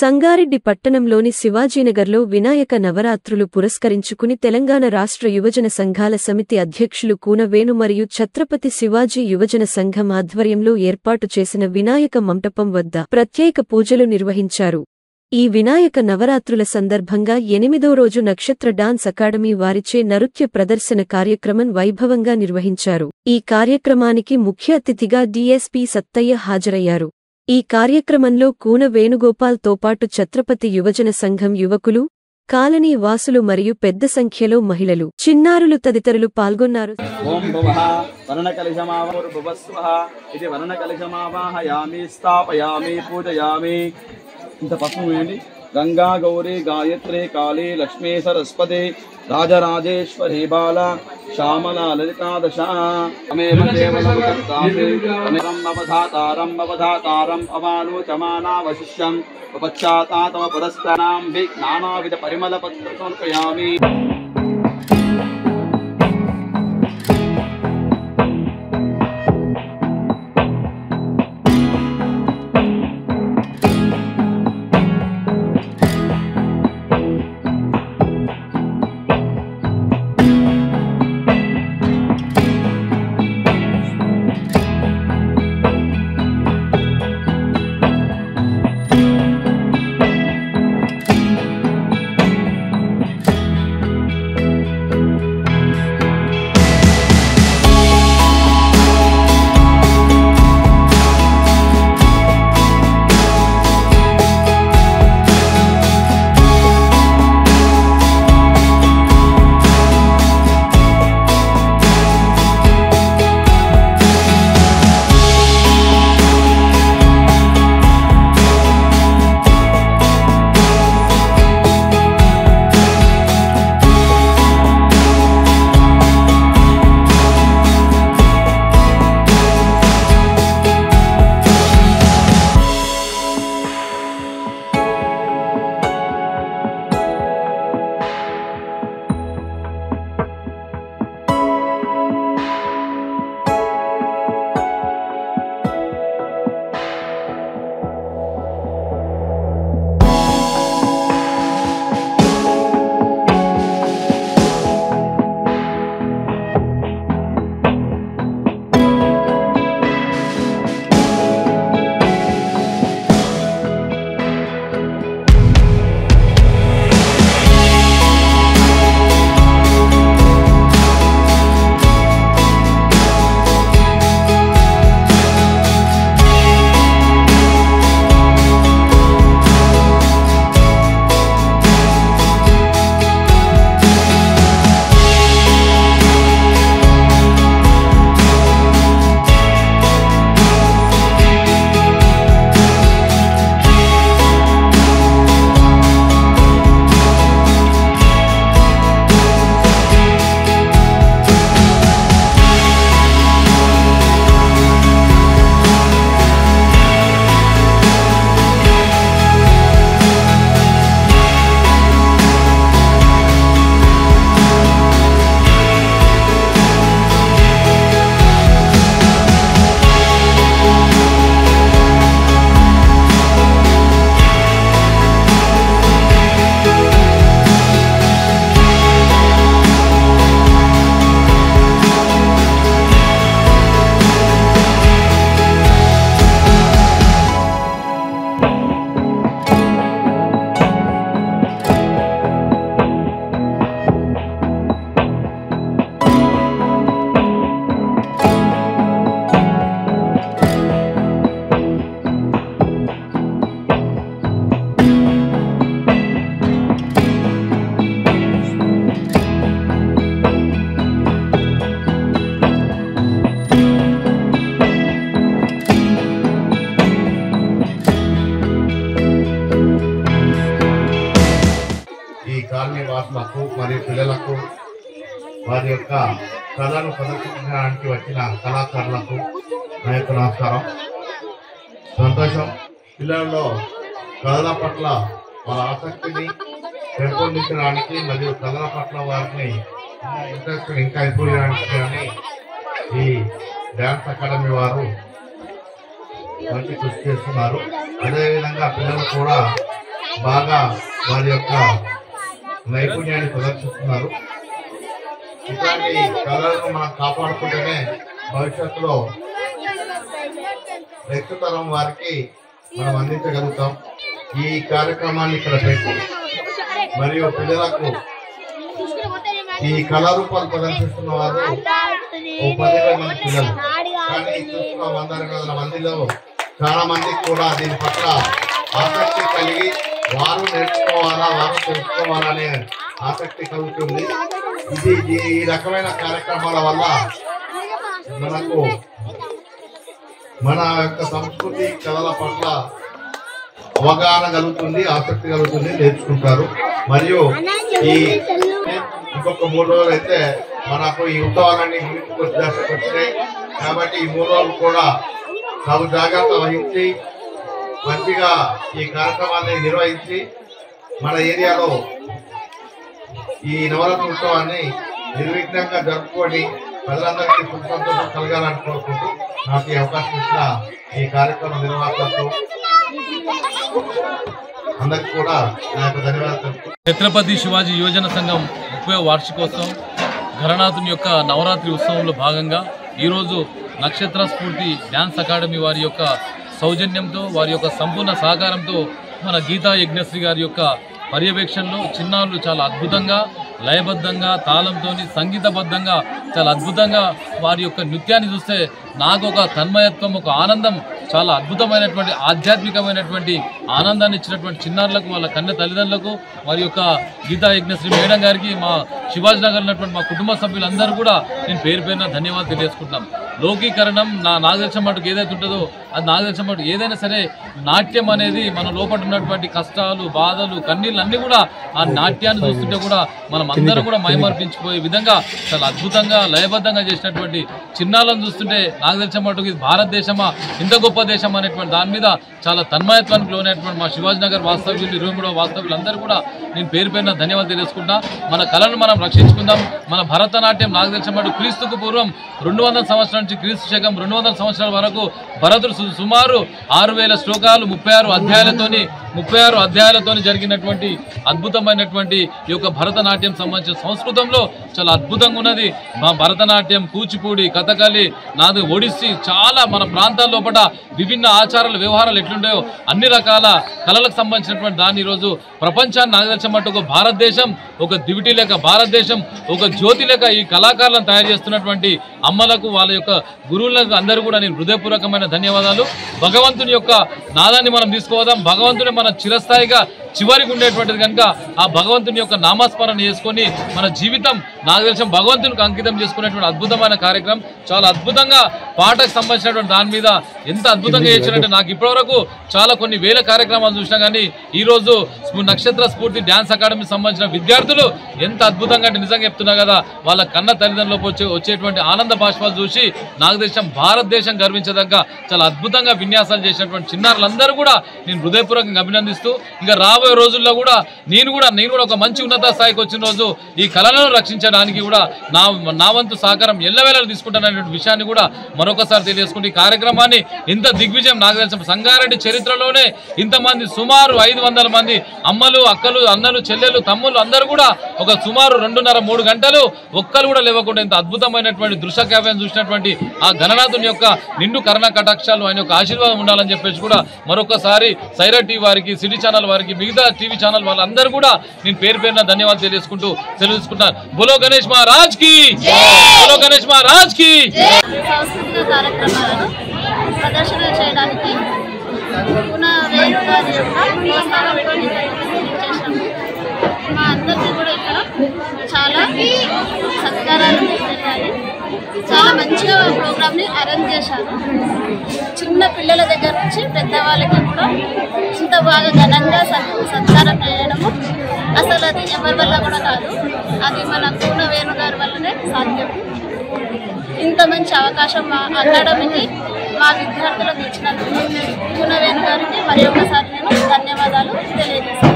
సంగారెడ్డి పట్టణంలోని శివాజీనగర్లో వినాయక నవరాత్రులు పురస్కరించుకుని తెలంగాణ రాష్ట్ర యువజన సంఘాల సమితి అధ్యక్షులు కూన వేణు మరియు ఛత్రపతి శివాజీ యువజన సంఘం ఆధ్వర్యంలో ఏర్పాటు చేసిన వినాయక మంటపం వద్ద ప్రత్యేక పూజలు నిర్వహించారు. ఈ వినాయక నవరాత్రుల సందర్భంగా 8వ రోజు నక్షత్ర డాన్స్ అకాడమీ వారిచే నృత్య ప్రదర్శన కార్యక్రమం వైభవంగా నిర్వహించారు. ఈ కార్యక్రమానికి ముఖ్య అతిథిగా డీఎస్పీ సత్తయ్య హాజరయ్యారు. ఈ కార్యక్రమంలో కూన వేణుగోపాల్తో పాటు ఛత్రపతి యువజన సంఘం యువకులు, కాలనీ వాసులు మరియు పెద్ద సంఖ్యలో మహిళలు, చిన్నారులు తదితరులు పాల్గొన్నారు. ఓం భువః వరుణకలశమావరుభువస్వః ఇది వరుణకలశమావాహయామి స్థాపయామి పూజయామి. ఇంత పసుపు వేయండి. గంగా గౌరీ గాయత్రి కాళీ లక్ష్మీ సరస్వతి రాజరాజేశ్వరి బాల శ్యామలా లలితాదశ అమేవ కేవలం అవధాతారం అవాలోచమానావశిష్యం పశ్చాత్తాతమ పురస్కారాం నానావిధ పరిమళ పత్ర సమర్పయామి. కాలనీ వాసులకు మరియు పిల్లలకు వారి యొక్క కళను ప్రదర్శించడానికి వచ్చిన కళాకారులకు నా యొక్క నమస్కారం. సంతోషం. పిల్లల్లో కళల పట్ల వారి ఆసక్తిని పెంపొందించడానికి మరియు కళల పట్ల వారిని ఇంట్రెస్ట్ ఇంకా ఇంప్రూవ్ చేయడానికి ఈ డ్యాన్స్ అకాడమీ వారు మంచి కృషి చేస్తున్నారు. అదేవిధంగా పిల్లలు కూడా బాగా వారి యొక్క నైపుణ్యాన్ని ప్రదర్శిస్తున్నారు. ఇట్లాంటి కళలను మనం కాపాడుకుంటేనే భవిష్యత్తులో నెక్స్ట్ తరం వారికి మనం అందించగలుగుతాం. ఈ కార్యక్రమాన్ని ఇక్కడ పెట్టి మరియు పిల్లలకు ఈ కళారూపాలు ప్రదర్శిస్తున్న వారు 10,000 మంది పిల్లలు. కానీ చూస్తున్న 100 మందిలో చాలా మందికి కూడా దీని పట్ల ఆసక్తి కలిగి వారు నేర్చుకోవాలా, వారు తెలుసుకోవాలనే ఆసక్తి కలుగుతుంది. ఈ రకమైన కార్యక్రమాల వల్ల మనకు మన యొక్క సంస్కృతి కళల పట్ల అవగాహన కలుగుతుంది, ఆసక్తి కలుగుతుంది, నేర్చుకుంటారు. మరియు ఈ ఇంకొక 3 రోజులు అయితే మనకు ఈ ఉత్సవాలన్నీ వచ్చినాయి. కాబట్టి ఈ 3 రోజులు కూడా తగు జాగ్రత్త వహించి మంచిగా ఈ కార్యక్రమాన్ని నిర్వహించి మన ఏరియాలో ఈ నవరాత్రి ఉత్సవాన్ని నిర్విఘ్నంగా జరుపుకొని ప్రజలందరికీ సుఖ సంతోషం కలగాలని కోరుకుంటూ నాకు ఈ అవకాశం ఇచ్చిన ఈ కార్యక్రమ నిర్వాహకులకు అందరికి కూడా నా యొక్క ధన్యవాదాలు. ఛత్రపతి శివాజీ యువజన సంఘం 30వ వార్షికోత్సవం గణనాథుని యొక్క నవరాత్రి ఉత్సవంలో భాగంగా ఈరోజు నక్షత్ర స్ఫూర్తి డ్యాన్స్ అకాడమీ వారి యొక్క సౌజన్యంతో, వారి యొక్క సంపూర్ణ సహకారంతో, మన గీతా యజ్ఞశ్రీ గారి యొక్క పర్యవేక్షణలో చిన్నారులు చాలా అద్భుతంగా, లయబద్ధంగా, తాళంతో, సంగీతబద్ధంగా చాలా అద్భుతంగా వారి యొక్క నృత్యాన్ని చూస్తే నాకు ఒక తన్మయత్వం, ఒక ఆనందం, చాలా అద్భుతమైనటువంటి ఆధ్యాత్మికమైనటువంటి ఆనందాన్ని ఇచ్చినటువంటి చిన్నారులకు, వాళ్ళ కన్న తల్లిదండ్రులకు, వారి యొక్క గీతా యజ్ఞశ్రీ మేడం గారికి, మా శివాజీ నగర్ ఉన్నటువంటి మా కుటుంబ సభ్యులందరూ కూడా నేను పేరు పేరున ధన్యవాదాలు తెలియజేసుకుంటున్నాం. లోకీకరణం నాకు తెలిసిన మటుకు ఏదైతే ఉంటుందో అది నాకు తెలిసిన మటుకు ఏదైనా సరే నాట్యం అనేది మన లోపల ఉన్నటువంటి కష్టాలు, బాధలు, కన్నీళ్ళు అన్నీ కూడా ఆ నాట్యాన్ని చూస్తుంటే కూడా మనం అందరం కూడా మైమర్పించిపోయే విధంగా చాలా అద్భుతంగా లయబద్ధంగా చేసినటువంటి చిన్నాలను చూస్తుంటే నాకు తెలిసిన మటుకు ఇది భారతదేశమా, ఇంత గొప్ప దేశం అనేటువంటి దాని మీద చాలా తన్మయత్వానికి లోనైనటువంటి మా శివాజీ నగర్ వాస్తవ్యులు 23వ వాస్తవ్యులు అందరూ కూడా నేను పేరు పేరున ధన్యవాదాలు తెలియజేసుకుంటా. మన కళను మనం రక్షించుకుందాం. మన భరతనాట్యం నాకు తెలిసిన మటుకు క్రీస్తుకు పూర్వం 200 సంవత్సరాల నుంచి క్రీస్తు శకం 200 సంవత్సరాల వరకు భరతుడు సుమారు 6000 శ్లోకాలు 36 అధ్యాయాలతోని జరిగినటువంటి అద్భుతమైనటువంటి ఈ యొక్క భరతనాట్యం సంబంధించిన సంస్కృతంలో చాలా అద్భుతంగా ఉన్నది. మా భరతనాట్యం, కూచిపూడి, కథకళి, నాది ఒడిస్సీ, చాలా మన ప్రాంతాల లోపల విభిన్న ఆచారాలు, వ్యవహారాలు ఎట్లుంటాయో అన్ని రకాల కళలకు సంబంధించినటువంటి దాన్ని ఈరోజు ప్రపంచాన్ని నాకు తెలిసినట్టు ఒక భారతదేశం ఒక దివిటి లేక, భారతదేశం ఒక జ్యోతి లేక ఈ కళాకారులను తయారు చేస్తున్నటువంటి అమ్మలకు, వాళ్ళ యొక్క గురువులకు అందరూ కూడా నేను హృదయపూర్వకమైన ధన్యవాదాలు. భగవంతుని యొక్క నాదాన్ని మనం తీసుకోవదాం. భగవంతుని మన చిరస్థాయిగా చివరికి ఉండేటువంటిది కనుక ఆ భగవంతుని యొక్క నామస్మరణ చేసుకొని మన జీవితం నాకు తెలిసిన భగవంతునికి అంకితం చేసుకునేటువంటి అద్భుతమైన కార్యక్రమం. చాలా అద్భుతంగా పాటకు సంబంధించినటువంటి దాని మీద ఎంత అద్భుతంగా చేసినట్టే నాకు ఇప్పటివరకు చాలా కొన్ని వేల కార్యక్రమాలు చూసినా కానీ ఈరోజు నక్షత్ర స్ఫూర్తి డ్యాన్స్ అకాడమీ సంబంధించిన విద్యార్థులు ఎంత అద్భుతంగా అంటే నిజంగా చెప్తున్నా కదా, వాళ్ళ కన్న తల్లిదండ్రులకు వచ్చేటువంటి ఆనంద బాష్పాలు చూసి నాకు తెలిసిన భారతదేశం గర్వించదగ్గ చాలా అద్భుతంగా విన్యాసాలు చేసినటువంటి చిన్నారులందరూ కూడా నేను హృదయపూర్వకంగా అభినందిస్తూ ఇంకా రాబోయే రోజుల్లో కూడా నేను కూడా ఒక మంచి ఉన్నత స్థాయికి వచ్చిన రోజు ఈ కళలను రక్షించడానికి కూడా నా వంతు సహకారం ఎల్లవేళలు తీసుకుంటాననే విషయాన్ని కూడా మరొకసారి తెలియజేసుకుంటూ ఈ కార్యక్రమాన్ని ఇంత దిగ్విజయం నాకు తెలిసిన సంగారెడ్డి చరిత్రలోనే ఇంతమంది సుమారు 500 మంది అమ్మలు, అక్కలు, అన్నలు, చెల్లెలు, తమ్ముళ్ళు అందరూ కూడా ఒక సుమారు 2.5-3 గంటలు ఒక్కరు కూడా లేవకుండా ఇంత అద్భుతమైనటువంటి దృశ్య కావ్యం చూసినటువంటి ఆ గణనాథుని యొక్క నిండు కరుణ కటాక్షాలు, ఆయన యొక్క ఆశీర్వాదం ఉండాలని చెప్పేసి కూడా మరొకసారి సైరా టీవీ వారికి, సిటీ ఛానల్ వారికి, మిగతా టీవీ ఛానల్ వాళ్ళందరూ కూడా నేను పేరు పేరున ధన్యవాదాలు తెలియజేసుకుంటూ సెలవుకుంటాను. బోలో గణేష్ మహారాజ్ కి, బోలో గణేష్ మహారాజ్ కి. సాంస్కృతిక కార్యక్రమాలను ప్రదర్శన చేయడానికి వేణుగారి యొక్క ప్రోత్సాహంతో చేసినాము. మా అందరికీ కూడా ఇక్కడ చాలా సత్కారాలు జరిగాయి. చాలా మంచిగా ప్రోగ్రామ్ని అరేంజ్ చేశారు. చిన్న పిల్లల దగ్గర నుంచి పెద్దవాళ్ళకి కూడా ఇంత బాగా ఘనంగా సత్కారం చేయడము అసలు అది ఎవరి వల్ల కూడా కాదు, అది మన కూన వేణుగారి వల్లనే సాధ్యం. ఇంత మంచి అవకాశం మా అకాడమీకి, మా విద్యార్థులకు ఇచ్చినందుకు కూన వేణుగారికి మరి ఒకసారి నేను ధన్యవాదాలు తెలియజేస్తాను.